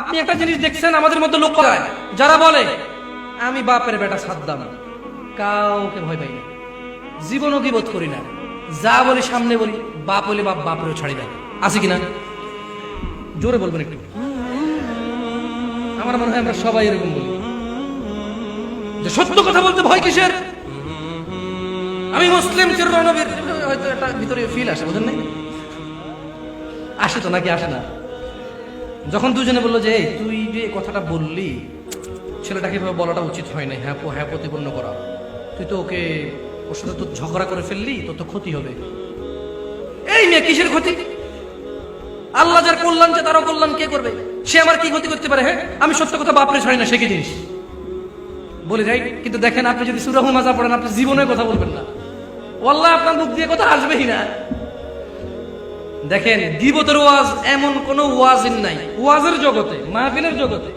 আপনি একটা জিনিস দেখছেন আমাদের মধ্যে লোক যারা বলে আমি বাপের বেটা সাদ্দাম, কাউকে ভয় পাই না, জীবনও গীবত করি না, যা বলি সামনে বলি, বাপ হলে বাপ, বাপেরও ছাড়ি না। আছে কিনা? জোরে বলবেন একটু। আমার মনে হয় আমরা সবাই এরকম বলি যে সত্য কথা বলতে ভয় কিসের, আমি মুসলিম চিরনবীর, হয়তো একটা ভিতরে ফিল আসে, বুঝেন নাই? আসে তো নাকি আসে না? যখন দুজনে বললো যে এই তুই যে কথাটা বললি ছেলেটাকে এভাবে বলাটা উচিত হয় না, হ্যাঁ হ্যাঁ প্রতিপন্ন করা, তুই তো ওকে ওর সাথে তো ঝগড়া করে ফেললি, তোর তো ক্ষতি হবে। এই মেয়ে কিসের ক্ষতি? আল্লাহ যার কল্যাণ যে তারও কল্যাণ কে করবে? সে আমার কি ক্ষতি করতে পারে? হ্যাঁ, আমি সত্য কথা বাপরে ছাড়ি না, সে কি জিনিস বলি, রাইট? কিন্তু দেখেন আপনি যদি সূরা হুমাযা পড়েন আপনি জীবনে কথা বলবেন না, ওয়াল্লাহ আপনার মুখ দিয়ে কথা আসবেই না। দেখেন গীবতের ওয়াজ এমন কোন ওয়াজিন নাই, ওয়াজের জগতে মাহফিলের জগতে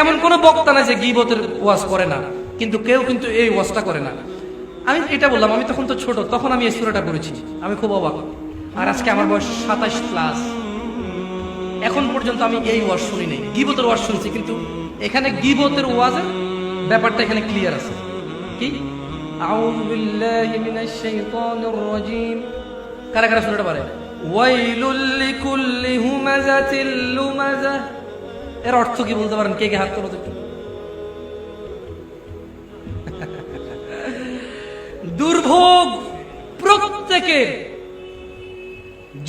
এমন কোন বক্তা নাই যে গীবতের ওয়াজ করে না, কিন্তু কেউ কিন্তু এই ওয়াজটা করে না। আমি এটা বললাম, আমি তখন তো ছোট, তখন আমি এই সূরাটা পড়েছি, আমি খুব অবাক। আর আজকে আমার বয়স 27 প্লাস, এখন পর্যন্ত আমি এই ওয়াজ শুনি নাই, গীবতের ওয়াজ শুনছি, কিন্তু এখানে গীবতের ওয়াজের ব্যাপারটা এখানে ক্লিয়ার আছে। কি? আউযু বিল্লাহি মিনাশ শাইতানির রাজীম। কারা কারা সূরাটা পারে? ওয়াইলুল লিকুল্লি হুমাযাতিল লুমাযা। এর অর্থ কি বলতে পারেন? কে কে হাত তোলো একটু। দুর্ভোগ প্রত্যেকের,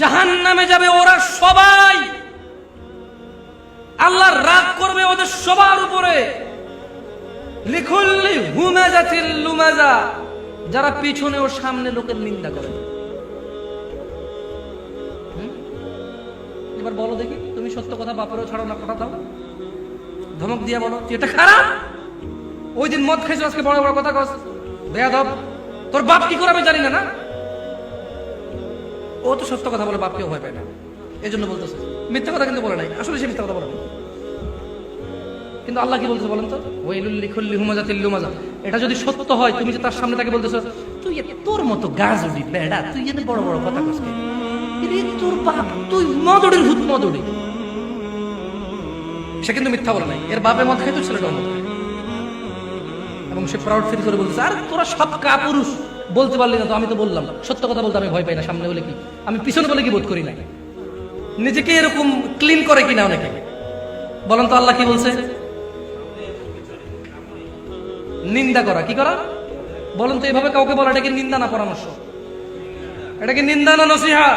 জাহান্নামে যাবে ওরা সবাই, আল্লাহ রাগ করবে ওদের সবার উপরে। লিকুল্লি হুমাযাতিল লুমাযা, যারা পিছনে ও সামনে লোকের নিন্দা করে। এবার বলো দেখি, তুমি সত্য কথা বাপেরও ছাড়ো না, কথা দাও, ধমক দিয়া বলো তুই এটা খারাপ, ওই দিন মদ খাইছো আজকে বড় বড় কথা কস, বেয়াদব, তোর বাপ কি করে আমি জানি না। না, ও তো সত্য কথা বলে, বাপকেও ভয় পায় না, এই জন্য বলতেছে। মিথ্যা কথা কিন্তু বলে নাই, আসলে সে মিথ্যা কথা বলে না। কিন্তু আল্লাহ কি বলতেছে বলেন তো? ওয়াইলুল লিকুল্লি হুমাযাতিল লুমাযা। এটা যদি সত্য হয়, তুমি যে তার সামনে তাকে বলতেছো তুই তোর মতো গাজুড়ি বেড়া, তুই এনে বড় বড় কথা কস, তোর বাপ তুই মদড়ির ভূত মদড়ি, সে কিন্তু মিথ্যা বলে নাই। এর বাপে মদ খাইতো, ছেলেটাও মদ খায়, এবং সে প্রাউড ফিল করে বলতেছে আর তোরা সব কাপুরুষ, বলতে পারলি না তো? আমি তো বললাম সত্য কথা বলতে আমি ভয় পাই না, সামনে বলে কি, আমি পিছনে বলে কি বোধ করি না। নিজেকে এরকম ক্লিন করে কিনা অনেকে, বলেন তো আল্লাহ কি বলছে? নিন্দা করা। কি করা বলেন তো? এভাবে কাউকে বলা এটা কি নিন্দা না পরামর্শ? এটা কি নিন্দা না নসিহা?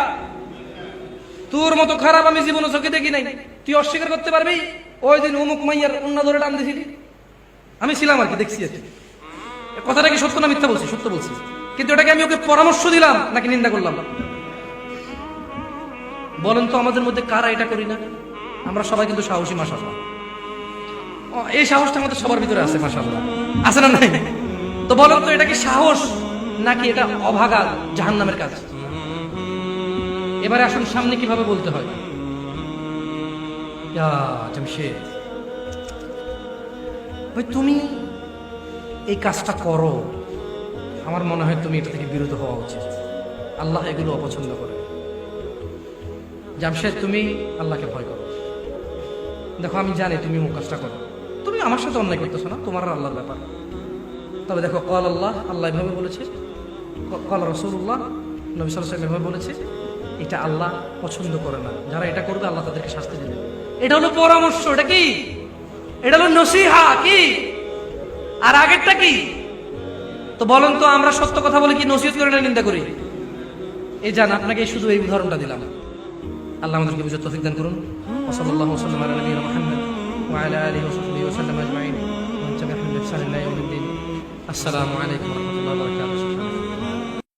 তোর মতো খারাপ আমি জীবনে চোখে দেখি নাই, তুই অস্বীকার করতে পারবি? ওই দিন অমুক মাইয়ার অন্য ধরে টান দিছিলি, আমি ছিলাম আর কি, দেখছি আর কি। কথাটা কি সত্য না মিথ্যা বলছি? সত্য বলছি, কিন্তু এটাকে আমি ওকে পরামর্শ দিলাম নাকি নিন্দা করলাম? বলেন তো আমাদের মধ্যে কারা এটা করি না? আমরা সবাই কিন্তু সাহসী, মাশাআল্লাহ। এই সাহসটা আমাদের সবার ভিতরে আছে, মাশাআল্লাহ, আছে না নাই? তো বলেন তো এটা কি সাহস নাকি এটা অভাগা জাহান্নামের কাজ? এবারে আসুন সামনে কিভাবে বলতে হয়। ইয়া জামশেদ ভাই, তুমি এই কাজটা করো, আমার মনে হয় তুমি এটা থেকে বিরত হওয়া উচিত, আল্লাহ এগুলো অপছন্দ করে। জামশেদ তুমি আল্লাহকে ভয় করো, দেখো আমি জানি তুমি ও কাজটা করো, তুমি আমার সাথে অন্যায় করতেছো না, তোমার আর আল্লাহর ব্যাপার। তবে দেখো ক্বাল আল্লাহ, আল্লাহ এভাবে বলেছে, ক্বাল রাসূলুল্লাহ, নবী সাল্লাল্লাহু আলাইহি ওয়াসাল্লাম এভাবে বলেছে, এটা আল্লাহ পছন্দ করে না, যারা এটা করবে আল্লাহ তাদেরকে শাস্তি দেবে। এটা হলো পরামর্শ, এটা কি? এটা হলো নসিহা। কি? আর আগেরটা কি? তো বলেন তো আমরা সত্য কথা বলে কি নসিহত করি না নিন্দা করি? এই জান আপনাকে শুধু এই উদাহরণটা দিলাম। আল্লাহ আমাদেরকে বুঝার তৌফিক দান করুন। সাল্লাল্লাহু আলাইহি ওয়া সাল্লাম আলা নবিয়িনা মুহাম্মদ ওয়া আলা আলিহি ওয়া সাহবিহি ওয়া সাল্লাম আজমাইন। ওয়া তাবি'আহুম বি ইহসানিন ইলা ইয়াউমিদ্দিন। আসসালামু আলাইকুম ওয়া রাহমাতুল্লাহি ওয়া বারাকাতুহু।